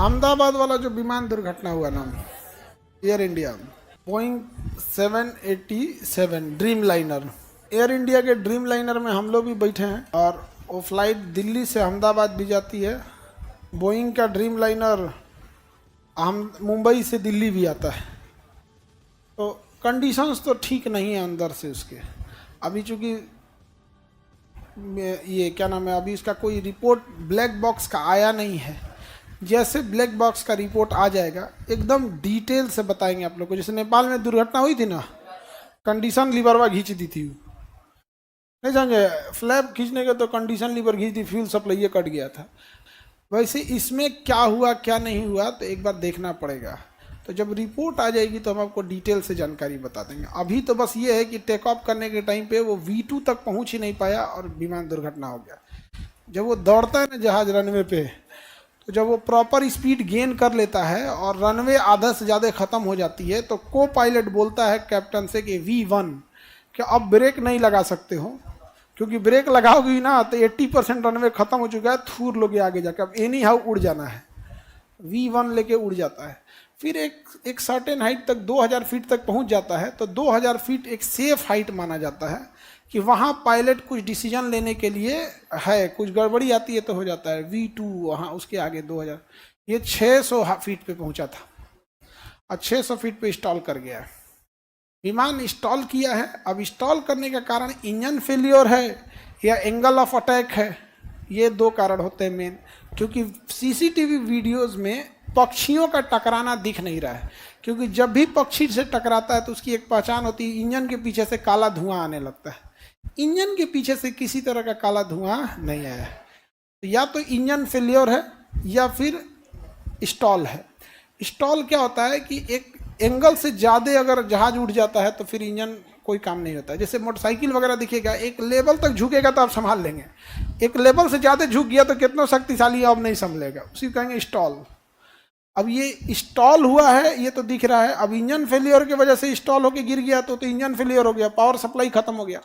अहमदाबाद वाला जो विमान दुर्घटना हुआ ना, air India Boeing 787 dream liner, air India के ड्रीम लाइनर में हम लोग भी बैठे हैं और वो फ्लाइट दिल्ली से अहमदाबाद भी जाती है। बोइंग का ड्रीम लाइनर हम मुंबई से दिल्ली भी आता है। तो कंडीशंस तो ठीक नहीं है अंदर से उसके। अभी चूँकि ये क्या नाम है, अभी इसका कोई रिपोर्ट ब्लैक बॉक्स का आया नहीं है। जैसे ब्लैक बॉक्स का रिपोर्ट आ जाएगा एकदम डिटेल से बताएंगे आप लोग को। जैसे नेपाल में दुर्घटना हुई थी ना, कंडीशन लीवरवा खींच दी थी, नहीं समझे, फ्लैप खींचने के तो कंडीशन लीवर खींच दी, फ्यूल सप्लाई कट गया था। वैसे इसमें क्या हुआ क्या नहीं हुआ तो एक बार देखना पड़ेगा। तो जब रिपोर्ट आ जाएगी तो हम आपको डिटेल से जानकारी बता देंगे। अभी तो बस ये है कि टेक ऑफ करने के टाइम पे वो V2 तक पहुंच ही नहीं पाया और विमान दुर्घटना हो गया। जब वो दौड़ता है ना जहाज रनवे पे, तो जब वो प्रॉपर स्पीड गेन कर लेता है और रनवे आधा से ज़्यादा ख़त्म हो जाती है तो को पायलट बोलता है कैप्टन से कि V1 कि अब ब्रेक नहीं लगा सकते हो, क्योंकि ब्रेक लगाओगी ना तो 80% रनवे ख़त्म हो चुका है, थूर लोगे आगे जाकर, अब एनी हाउ उड़ जाना है। V1 लेके उड़ जाता है। फिर एक सर्टेन हाइट तक 2000 फीट तक पहुंच जाता है। तो 2000 फीट एक सेफ हाइट माना जाता है कि वहाँ पायलट कुछ डिसीजन लेने के लिए है, कुछ गड़बड़ी आती है तो हो जाता है। V2 वहाँ उसके आगे 2000, ये 600 फीट पे पहुंचा था और 600 फीट पे इंस्टॉल कर गया है। विमान इंस्टॉल किया है। अब इंस्टॉल करने का कारण इंजन फेलियर है या एंगल ऑफ अटैक है, ये दो कारण होते हैं मेन। क्योंकि सीसीटीवी वीडियोस में पक्षियों का टकराना दिख नहीं रहा है, क्योंकि जब भी पक्षी से टकराता है तो उसकी एक पहचान होती है, इंजन के पीछे से काला धुआं आने लगता है। इंजन के पीछे से किसी तरह का काला धुआं नहीं आया है। या तो इंजन फेलियर है या फिर स्टॉल है। स्टॉल क्या होता है कि एक एंगल से ज़्यादा अगर जहाज उड़ जाता है तो फिर इंजन कोई काम नहीं होता है। जैसे मोटरसाइकिल वगैरह दिखेगा, एक लेवल तक झुकेगा तो आप संभाल लेंगे, एक लेवल से ज़्यादा झुक गया तो कितना शक्तिशाली है अब नहीं संभलेगा, उसी को कहेंगे स्टॉल। अब ये स्टॉल हुआ है, ये तो दिख रहा है। अब इंजन फेलियर की वजह से स्टॉल होकर गिर गया तो इंजन फेलियर हो गया, पावर सप्लाई खत्म हो गया।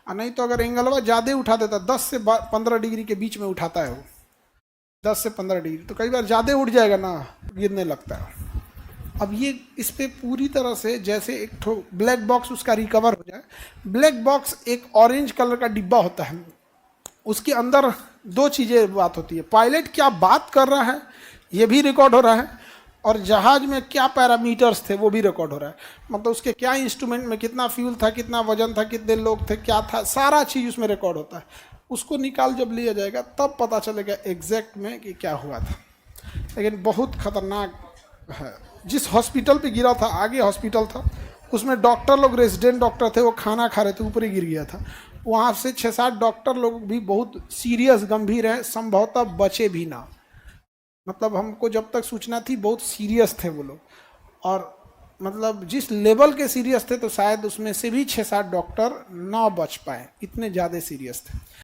और नहीं तो अगर एंगलवा ज़्यादा उठा देता, 10 से 15 डिग्री के बीच में उठाता है वो, 10 से 15 डिग्री, तो कई बार ज़्यादा उठ जाएगा ना, गिरने लगता है। अब ये इस पर पूरी तरह से जैसे एक ठो ब्लैक बॉक्स उसका रिकवर हो जाए। ब्लैक बॉक्स एक ऑरेंज कलर का डिब्बा होता है, उसके अंदर दो चीज़ें बात होती है। पायलट क्या बात कर रहा है ये भी रिकॉर्ड हो रहा है, और जहाज में क्या पैरामीटर्स थे वो भी रिकॉर्ड हो रहा है। मतलब उसके क्या इंस्ट्रूमेंट में कितना फ्यूल था, कितना वजन था, कितने लोग थे, क्या था, सारा चीज़ उसमें रिकॉर्ड होता है। उसको निकाल जब लिया जाएगा तब पता चलेगा एग्जैक्ट में कि क्या हुआ था। लेकिन बहुत खतरनाक है। जिस हॉस्पिटल पे गिरा था, आगे हॉस्पिटल था, उसमें डॉक्टर लोग, रेजिडेंट डॉक्टर थे, वो खाना खा रहे थे, ऊपर ही गिर गया था। वहाँ से 6-7 डॉक्टर लोग भी बहुत सीरियस गंभीर हैं, संभवतः बचे भी ना। मतलब हमको जब तक सूचना थी बहुत सीरियस थे वो लोग, और मतलब जिस लेवल के सीरियस थे तो शायद उसमें से भी 6-7 डॉक्टर ना बच पाए, इतने ज़्यादा सीरियस थे।